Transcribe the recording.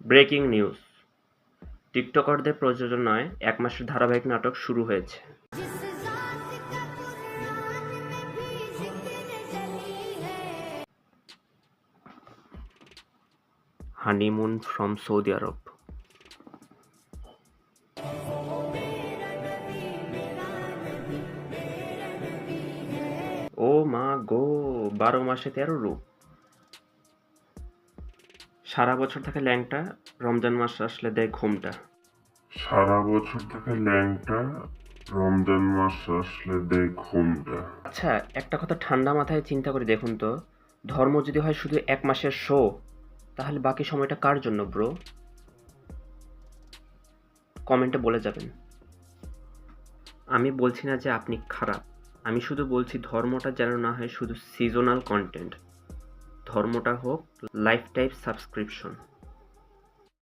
Breaking news, টিকটকারদের প্রযোজনায় ১ মাসের ধারাবাহিক নাটক শুরু হয়েছে। হানিমুন ফ্রম সৌদি আরব। ও মা গো, ১২ মাসে ১৩ রূপ। সারা বছর থাকে ল্যাংটা, রমজান মাস আসলে দেয় ঘুমটা। সারা বছর থাকে ল্যাংটা, রমজান মাস আসলে দেয় ঘুমটা। আচ্ছা, একটা কথা ঠান্ডা মাথায় চিন্তা করে দেখুন তো, ধর্ম যদি হয় শুধু ১ মাসের শো, তাহলে বাকি সময়টা কার জন্য ব্রো? কমেন্টে বলে যাবেন। আমি বলছি না যে আপনি খারাপ, আমি শুধু বলছি ধর্মটা যেন না হয় শুধু সিজনাল কন্টেন্ট, ধর্মটা হোক লাইফ টাইম সাবস্ক্রিপশন।